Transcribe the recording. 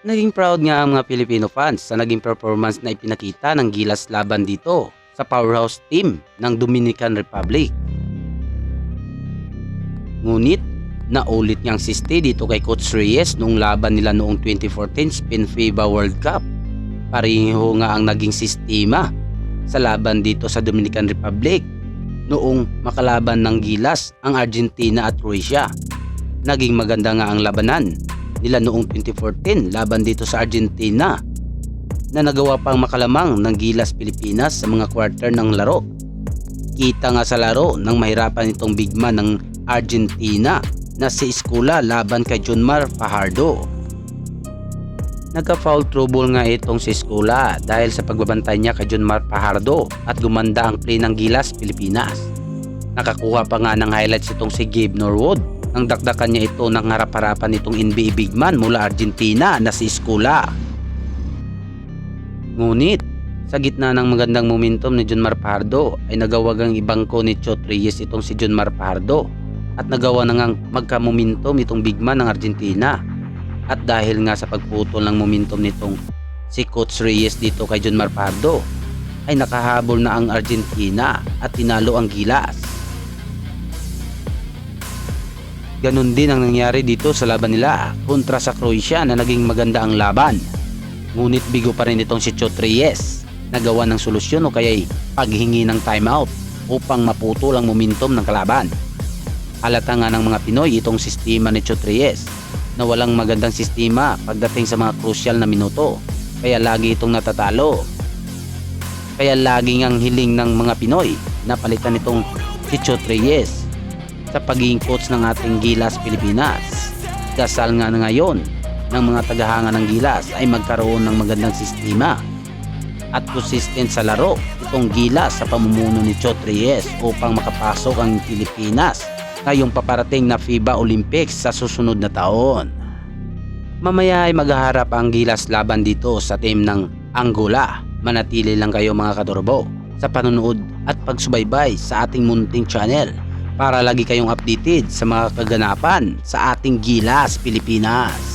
Naging proud nga ang mga Filipino fans sa naging performance na ipinakita ng Gilas laban dito sa powerhouse team ng Dominican Republic. Ngunit, naulit niyang siste dito kay Coach Reyes noong laban nila noong 2014 Spain FIBA World Cup. Pareho nga ang naging sistema sa laban dito sa Dominican Republic noong makalaban ng Gilas ang Argentina at Croatia. Naging maganda nga ang labanan nila noong 2014 laban dito sa Argentina na nagawa pang makalamang ng Gilas Pilipinas sa mga quarter ng laro. Kita nga sa laro nang mahirapan itong bigman ng Argentina na si Escola laban kay Junmar Fajardo. Nagka-foul trouble nga itong si Escola dahil sa pagbabantay niya kay Junmar Fajardo at gumanda ang play ng Gilas Pilipinas. Nakakuha pa nga ng highlights itong si Gabe Norwood nang dakdakan niya ito ng harap-harapan nitong NBA bigman mula Argentina na si Escola. Ngunit sa gitna ng magandang momentum ni Junmar Fajardo ay nagawagang ibangko ni Chot Reyes itong si Junmar Fajardo at nagawa na ngang magka-momentum itong bigman ng Argentina. At dahil nga sa pagputol ng momentum nitong si Coach Reyes dito kay Junmar Fajardo ay nakahabol na ang Argentina at tinalo ang Gilas. Ganon din ang nangyari dito sa laban nila kontra sa Croatia na naging maganda ang laban. Ngunit bigo pa rin itong si Chot Reyes. Nagawa ng solusyon o kaya'y paghingi ng timeout upang maputol ang momentum ng kalaban. Halata nga ng mga Pinoy itong sistema ni Chot Reyes na walang magandang sistema pagdating sa mga crucial na minuto. Kaya lagi itong natatalo. Kaya laging ang hiling ng mga Pinoy na palitan itong si Chot Reyes sa pagiging coach ng ating Gilas Pilipinas. Dasal nga na ngayon ng mga tagahanga ng Gilas ay magkaroon ng magandang sistema at consistent sa laro itong Gilas sa pamumuno ni Chot Reyes upang makapasok ang Pilipinas ngayong paparating na FIBA Olympics sa susunod na taon. Mamaya ay maghaharap ang Gilas laban dito sa team ng Angola. Manatili lang kayo mga katurbo sa panonood at pagsubaybay sa ating munting channel para lagi kayong updated sa mga kaganapan sa ating Gilas Pilipinas.